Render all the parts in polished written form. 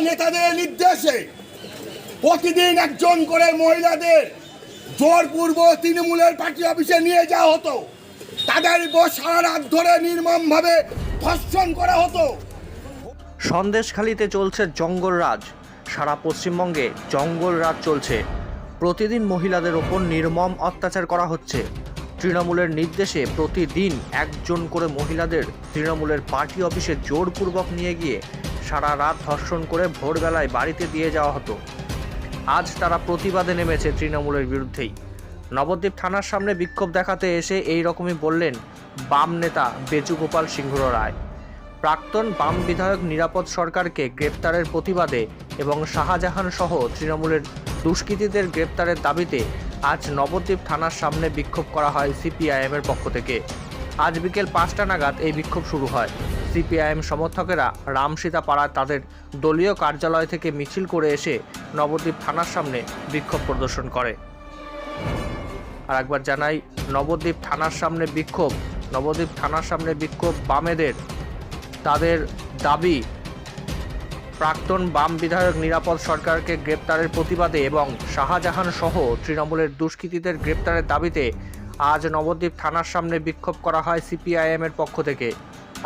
নেতাদের নির্দেশে প্রতিদিন একজন করে মহিলাদের জোরপূর্ব তৃণমূলের পার্টি অফিসে নিয়ে যাওয়া হতো, তাদের উপর সারা রাত ধরে নির্মমভাবে ধর্ষণ করা হতো। সন্দেশখালীতে চলছে জঙ্গলরাজ। সারা পশ্চিমবঙ্গে জঙ্গলরাজ চলছে। প্রতিদিন মহিলাদের ওপর নির্মম অত্যাচার করা হচ্ছে। তৃণমূলের নির্দেশে প্রতিদিন একজন করে মহিলাদের তৃণমূলের পার্টি অফিসে জোরপূর্বক নিয়ে গিয়ে সারা রাত ধর্ষণ করে ভোরবেলায় বাড়িতে দিয়ে যাওয়া হতো। আজ তারা প্রতিবাদে নেমেছে তৃণমূলের বিরুদ্ধেই। নবদ্বীপ থানার সামনে বিক্ষোভ দেখাতে এসে এই রকমই বললেন বাম নেতা বেচুগোপাল সিংহ রায়। প্রাক্তন বাম বিধায়ক নিরাপদ সরকারকে গ্রেপ্তারের প্রতিবাদে এবং শাহজাহান সহ তৃণমূলের দুষ্কৃতীদের গ্রেপ্তারের দাবিতে আজ নবদ্বীপ থানার সামনে বিক্ষোভ করা হয় সিপিআইএমের পক্ষ থেকে। আজ বিকেল 5টা নাগাদ এই বিক্ষোভ শুরু হয়। সিপিআইএম সমর্থকেরা রামসীতা পাড়ায় তাদের দলীয় কার্যালয় থেকে মিছিল করে এসে নবদ্বীপ থানার সামনে বিক্ষোভ প্রদর্শন করে। আর একবার জানাই, নবদ্বীপ থানার সামনে বিক্ষোভ বামেদের। তাদের দাবি প্রাক্তন বাম বিধায়ক নিরাপদ সরকারকে গ্রেপ্তারের প্রতিবাদে এবং শাহজাহান সহ তৃণমূলের দুষ্কৃতীদের গ্রেপ্তারের দাবিতে আজ নবদ্বীপ থানার সামনে বিক্ষোভ করা হয় সিপিআইএমের পক্ষ থেকে।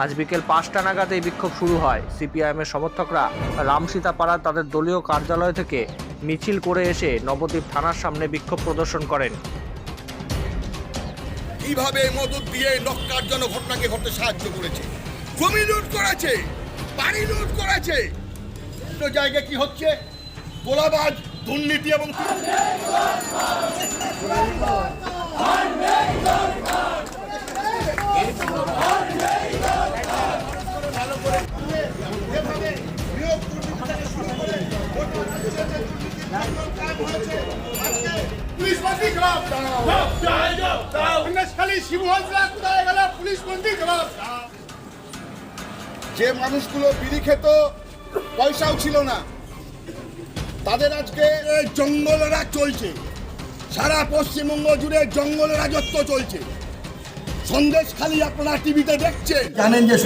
আজ বিকেল 5টা নাগাদ এই বিক্ষোভ শুরু হয়। সিপিআইএমের সমর্থকরা রামসীতা পাড়ায় তাদের দলীয় কার্যালয় থেকে মিছিল করে এসে নবদ্বীপ থানার সামনে বিক্ষোভ প্রদর্শন করেন। কিভাবে মদত দিয়ে নক্কারজনক ঘটনাকে ঘটতে সাহায্য করেছে, জমি লুট করেছে, বাড়ি লুট করেছে। জায়গায় কি হচ্ছে? গোলাবাজ, দুর্নীতি এবং যে মানুষগুলো বিড়ি খেত, পয়সাও ছিল না, তাদের আজকে জঙ্গলরাজ চলছে। সারা পশ্চিমবঙ্গ জুড়ে জঙ্গল রাজত্ব চলছে। সন্দেশখালী আপনারা টিভিতে দেখছেন, জানেন যে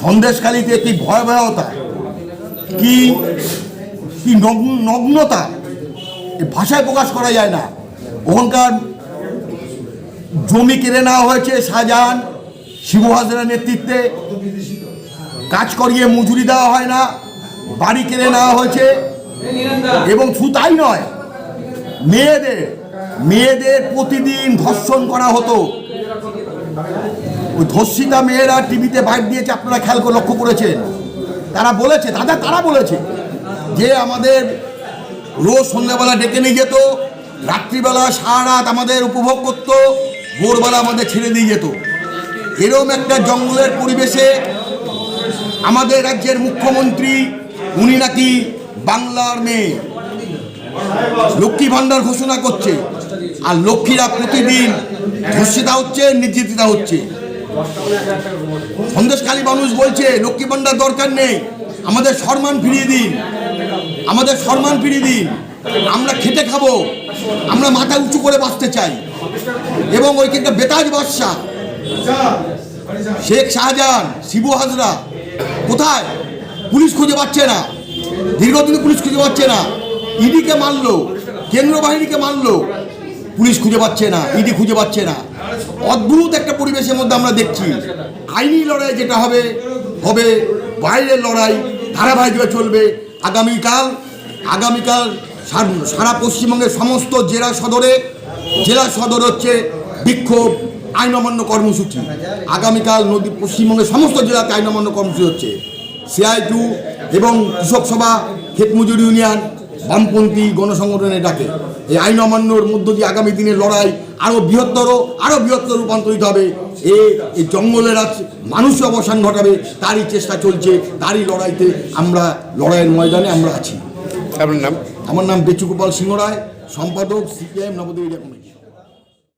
সন্দেশখালীতে কি ভয়াবহতা, কি নগ্নতা, ভাষায় প্রকাশ করা যায় না। ওখানকার জমি কেড়ে নেওয়া হয়েছে শাহজাহান শিবু হাজরার নেতৃত্বে, কাজ করিয়ে মজুরি দেওয়া হয় না, বাড়ি কেড়ে নেওয়া হয়েছে। এবং শুধু তাই নয়, মেয়েদের প্রতিদিন ধর্ষণ করা হতো। ওই ধর্ষিতা মেয়েরা টিভিতে বাইট দিয়েছে, আপনারা খেয়াল করে লক্ষ্য করেছেন। তারা বলেছে যে আমাদের রোজ সন্ধ্যাবেলা ডেকে নিয়ে যেত, রাত্রিবেলা সারা রাত আমাদের উপভোগ করত, ভোরবেলা আমাদের ছেড়ে দিয়ে যেত। এরকম একটা জঙ্গলের পরিবেশে আমাদের রাজ্যের মুখ্যমন্ত্রী, উনি নাকি বাংলার মেয়ে, লক্ষ্মী ভাণ্ডার ঘোষণা করছে, আর লক্ষ্মীরা প্রতিদিন ধর্ষিতা হচ্ছে, নির্যাতিতা হচ্ছে। সন্দেশখালী মানুষ বলছে লক্ষ্মী ভাণ্ডার দরকার নেই, আমাদের সম্মান ফিরিয়ে দিন, আমরা খেটে খাবো, আমরা মাথা উঁচু করে বাঁচতে চাই। এবং ওইখানটা বেতাজ বাদশাহ শেখ শাহজাহান, শিবু হাজরা কোথায়? পুলিশ খুঁজে পাচ্ছে না, দীর্ঘদিন পুলিশ খুঁজে পাচ্ছে না। ইডিকে মারলো, কেন্দ্র বাহিনীকে মারলো, পুলিশ খুঁজে পাচ্ছে না, ইডি খুঁজে পাচ্ছে না। অদ্ভুত একটা পরিবেশের মধ্যে আমরা দেখছি। আইনি লড়াই যেটা হবে, বাইরের লড়াই ধারাবাহিকভাবে চলবে। আগামীকাল সারা পশ্চিমবঙ্গের সমস্ত জেলা সদর হচ্ছে বিক্ষোভ, আইন অমান্য কর্মসূচি। আগামীকাল পশ্চিমবঙ্গের সমস্ত জেলাতে আইন অমান্য কর্মসূচি হচ্ছে। CI2 এবং কৃষক সভা, ক্ষেত মজুর ইউনিয়ন, বামপন্থী গণসংগঠনের ডাকে এই আইন অমান্যর মধ্য দিয়ে আগামী দিনের লড়াই আরও বৃহত্তর রূপান্তরিত হবে। এই জঙ্গলের মানুষের অবসান ঘটাবে, তারই চেষ্টা চলছে, তারই লড়াইতে লড়াইয়ের ময়দানে আমরা আছি। আপনার নাম? আমার নাম বেচুগোপাল সিংহ রায়, সম্পাদক CPIM নবদ্বীপ এরিয়া কমিটি।